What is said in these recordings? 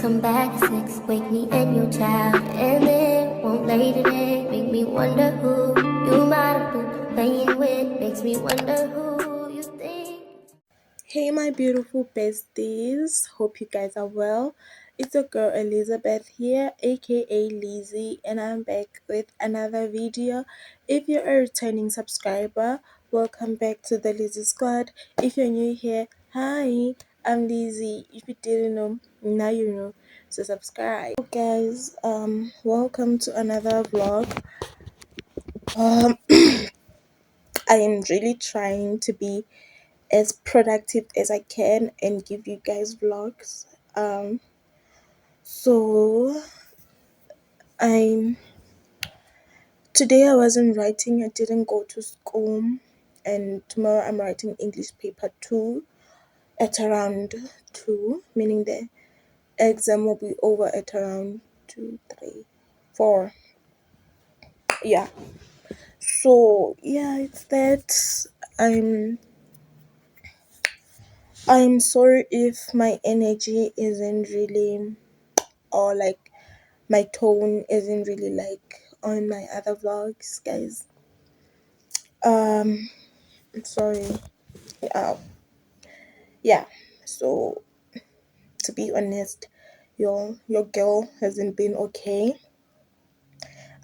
come back at 6, wake me and your child, and then won't lay today. Make me wonder who you might have been playing with. Makes me wonder who you think. Hey my beautiful besties, hope you guys are well. It's your girl Elizabeth here, aka Lizzie, and I'm back with another video. If you're a returning subscriber, welcome back to the Lizzie Squad. If you're new here, hi, I'm Lizzie. If you didn't know, now you know, so subscribe. So guys, welcome to another vlog. I am really trying to be as productive as I can and give you guys vlogs. So I'm today I wasn't writing, I didn't go to school, and tomorrow I'm writing English paper 2 at around 2, meaning the exam will be over at around 2, 3, 4. Yeah. So yeah, it's that. I'm I'm sorry if my energy isn't really, or like my tone isn't really like on my other vlogs, guys. I'm sorry. uh, yeah, so to be honest, your girl hasn't been okay.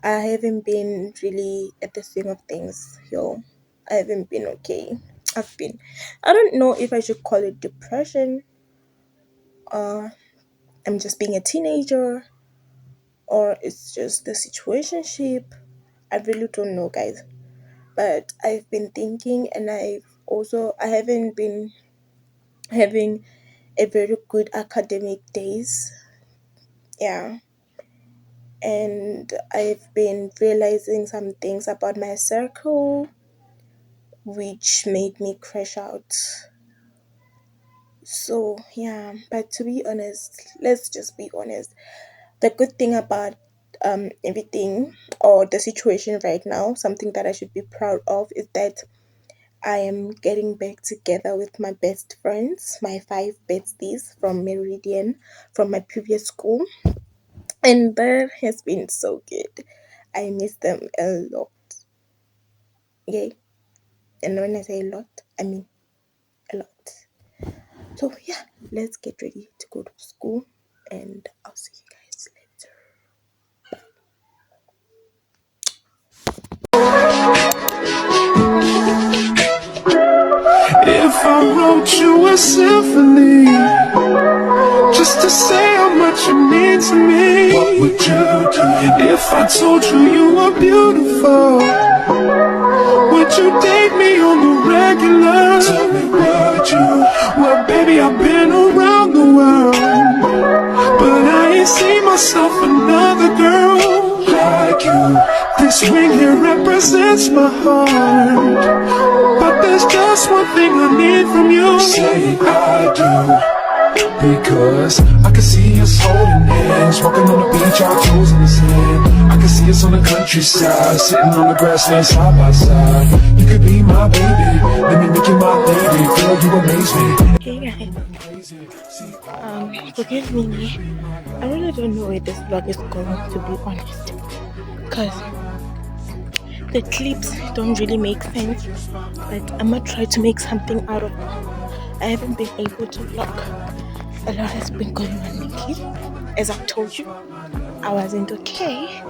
I haven't been really at the swing of things, yo. I haven't been okay. I don't know if I should call it depression, or I'm just being a teenager, or it's just the situationship. I really don't know, guys. But I've been thinking, and I haven't been having a very good academic days. Yeah. And I've been realizing some things about my circle which made me crash out. So yeah, but to be honest, let's just be honest. The good thing about everything, or the situation right now, something that I should be proud of, is that I am getting back together with my best friends, my 5 besties from Meridian, from my previous school, and that has been so good. I miss them a lot. Yay. And when I say a lot, I mean a lot. So yeah, let's get ready to go to school, and I'll see you guys later. If I wrote you a symphony, just to say how much you mean to me, what would you do? If I told you you were beautiful, would you date me on the regular? Tell me, would you? Well, baby, I've been around the world, but I ain't seen myself another girl like you. This ring here represents my heart, but there's just one thing I need from you. Say I do, because I can see us holding hands, walking on the beach, our toes in the sand. I can see us on the countryside, sitting on the grassland side by side. You could be my baby, let me make you my lady. Girl, you amaze me. Hey guys, forgive me. I really don't know where this vlog is going, to be honest, because the clips don't really make sense, but I'm gonna try to make something out of it. I haven't been able to vlog. A lot has been going on lately. As I told you, I wasn't okay.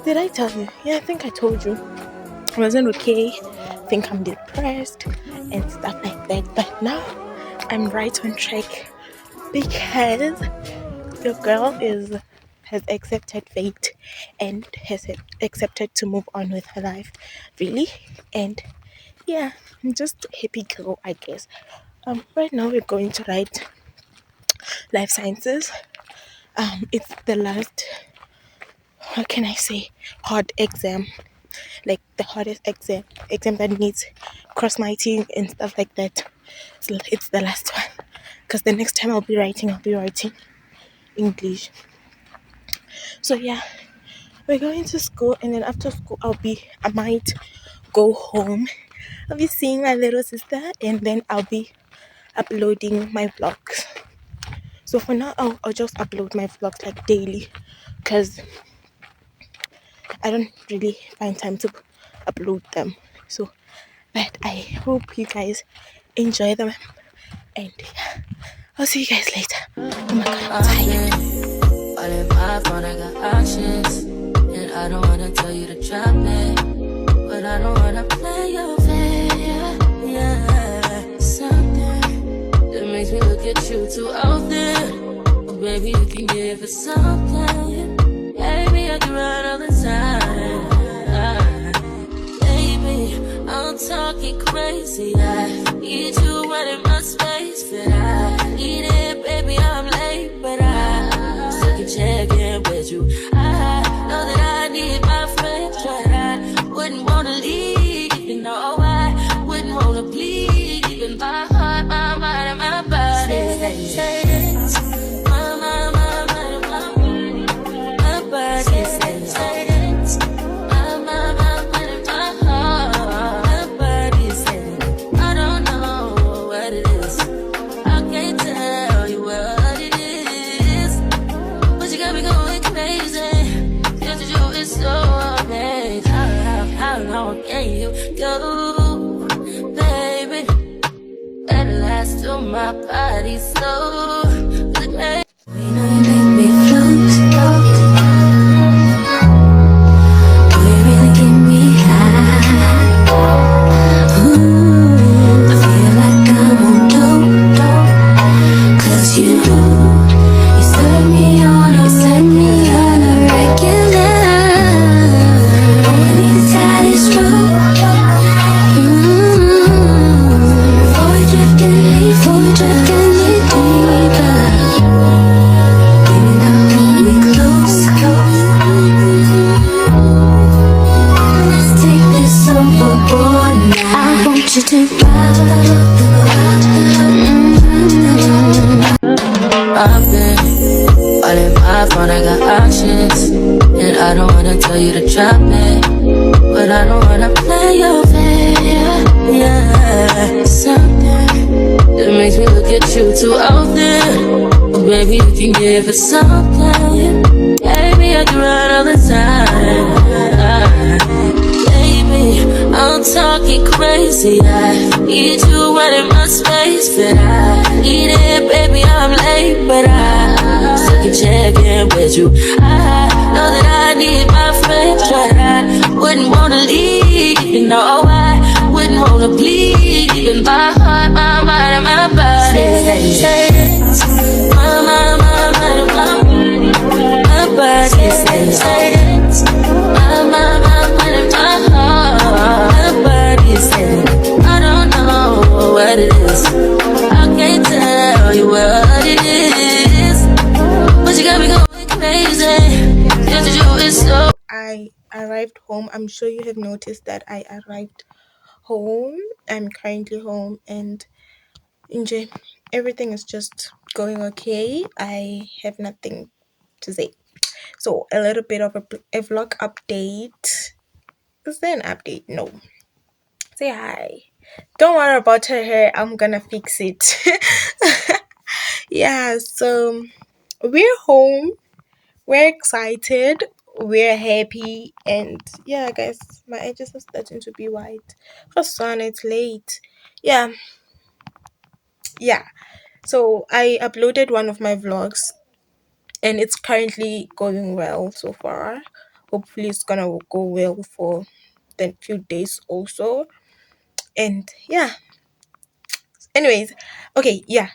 Did I tell you? Yeah, I think I told you. I wasn't okay. I think I'm depressed and stuff like that. But now I'm right on track because the girl has accepted fate and has accepted to move on with her life, really. And yeah, I'm just a happy girl, I guess. Right now we're going to write life sciences. It's the last, how can I say, hard exam, like the hardest exam that needs cross writing and stuff like that. It's the last one, because the next time I'll be writing English. So yeah, we're going to school, and then after school I might go home. I'll be seeing my little sister, and then I'll be uploading my vlogs. So for now, I'll just upload my vlogs like daily, because I don't really find time to upload them. So, but I hope you guys enjoy them, and yeah, I'll see you guys later. Oh my god, I'm tired. All in my phone, I got options, and I don't wanna tell you to drop it, but I don't wanna play your fair. Yeah, something that makes me look at you too often. Oh, baby, you can give it something. Baby, I can run all the time. Baby, I'm talking crazy. I need you running my space, but I need it, baby. I'm late, but I still can check in with you. I know that I need my friends, but I wouldn't wanna leave. You know, I wouldn't wanna bleed. Even my heart, my mind, and my body. Say it. My mind, and my body. My body says it. My mind, and my heart. My body says I don't know what it is. I can't tell you what it is, but you got me going crazy. Just to you is so amazing. How long can you go, baby? Better last till my body's slow. We know you make me float. You really get me high. Ooh, I feel like I'm on dope. 'Cause you set me on a regular. Only the tide is true. Before we drift any deeper, baby, now hold me close. Let's take this overboard now. I want you to I've been all in my phone, I got options, and I don't wanna tell you to drop it, but I don't wanna play your fair. Yeah, something that makes me look at you too often. Oh, baby, you can give it something. Baby, I can run all the time. Baby, I'm talking crazy. I need you running my space, but I need it, baby. I'm late, but I still can check in with you. I know that I need my friends, but I wouldn't wanna leave. You know, I wouldn't wanna bleed. Even my heart, my mind, and my body. My mind, and my body. My body says my mind, and my heart. My body says I don't know what it is. I can't tell you what it is, but you got me going crazy. Just to you is so. I arrived home. I'm sure you have noticed that I arrived home. I'm currently home, and enjoy. Everything is just going okay. I have nothing to say. So a little bit of a vlog update. Is there an update? No. Say hi. Don't worry about her hair. I'm gonna fix it. Yeah. So we're home. We're excited. We're happy, and yeah, guys, my edges are starting to be white. Oh, son, it's late. Yeah. So I uploaded one of my vlogs, and it's currently going well so far. Hopefully it's gonna go well for the few days also. And yeah, anyways, okay, yeah,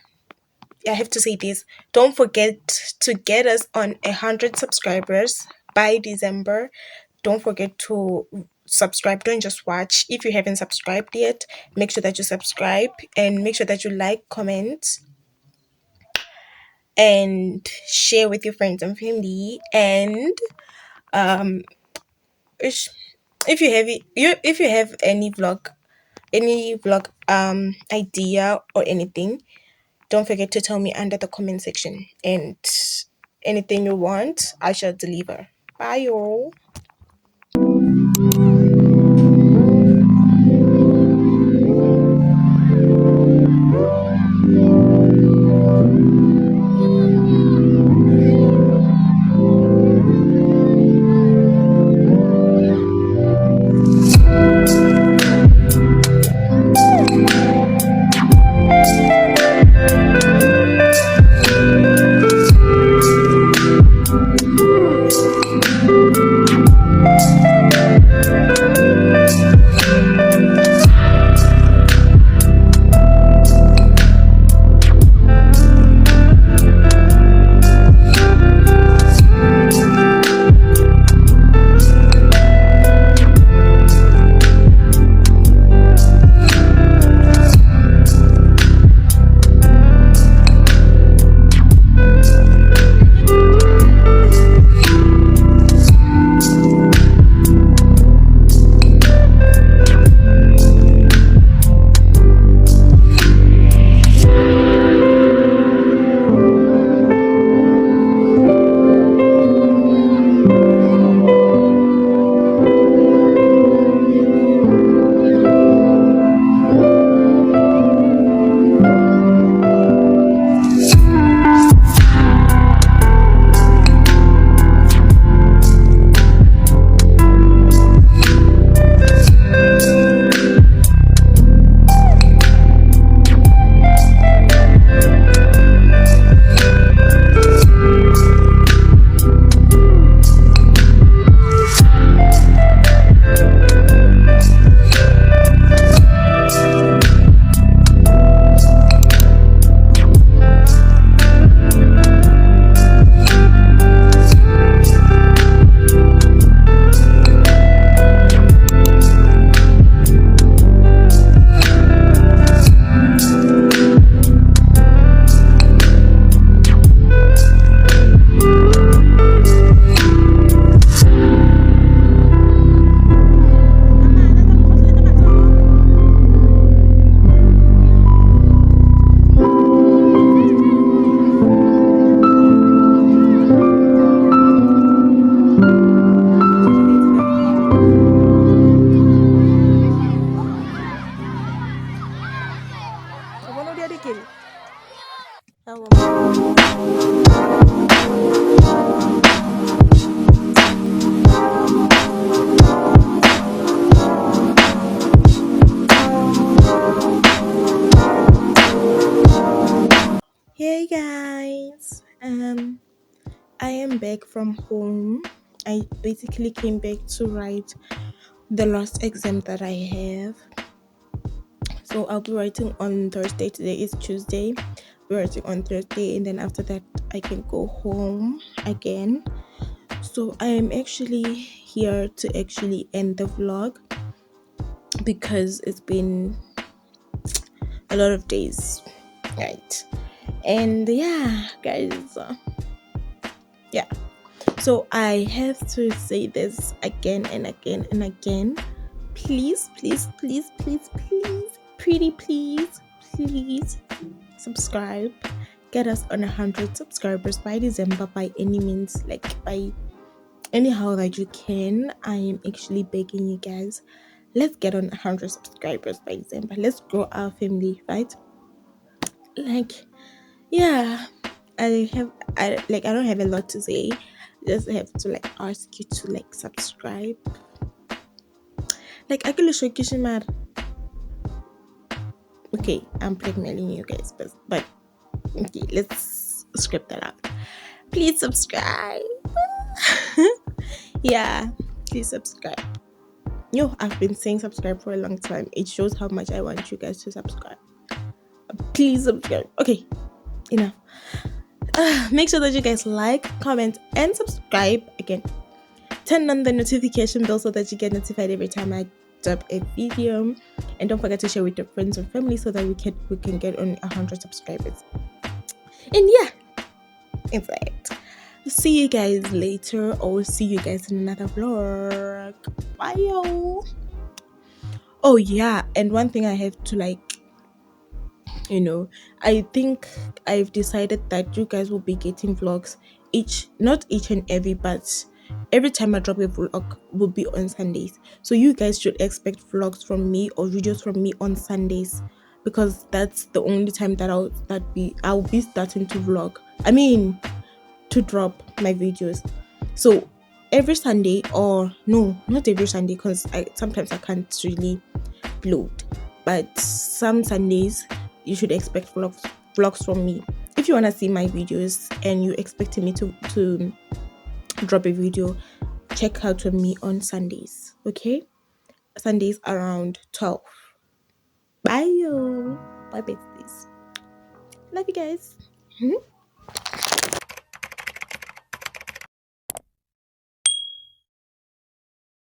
I have to say this. Don't forget to get us on 100 subscribers by December. Don't forget to subscribe. Don't just watch. If you haven't subscribed yet, make sure that you subscribe, and make sure that you like, comment, and share with your friends and family. And if you have if you have any vlog idea or anything, don't forget to tell me under the comment section, and anything you want, I shall deliver. Bye, y'all. Hey guys, I am back from home. I basically came back to write the last exam that I have. So I'll be writing on Thursday. Today is Tuesday. We're writing on Thursday, and then after that, I can go home again. So I am actually here to actually end the vlog because it's been a lot of days, right? And yeah, guys, yeah. So I have to say this again and again and again. Please, please, please, please, please, pretty please, please subscribe. Get us on 100 subscribers by December by any means, like by anyhow that you can. I am actually begging you guys. Let's get on 100 subscribers by December. Let's grow our family, right? Like, yeah, I don't have a lot to say. Just have to like ask you to like subscribe. Like I can show Kishimar. Okay, I'm blackmailing you guys, but okay, let's script that out. Please subscribe. Yeah, please subscribe. Yo, I've been saying subscribe for a long time. It shows how much I want you guys to subscribe. Please subscribe. Okay, enough. Make sure that you guys like, comment, and subscribe. Again, turn on the notification bell so that you get notified every time I drop a video. And don't forget to share with your friends and family so that we can get on 100 subscribers. And yeah, in fact, see you guys later, or see you guys in another vlog. Bye yo. Oh yeah, and one thing I have to like, I think I've decided that you guys will be getting vlogs not each and every, but every time I drop a vlog will be on Sundays. So you guys should expect vlogs from me or videos from me on Sundays, because that's the only time that I'll be starting to vlog. I mean, to drop my videos. So every Sunday, or no, not every Sunday, because sometimes I can't really load, but some Sundays you should expect vlogs from me. If you want to see my videos and you're expecting me to drop a video, check out on me on Sundays. Okay, Sundays around 12. Bye yo. Bye besties. Love you guys.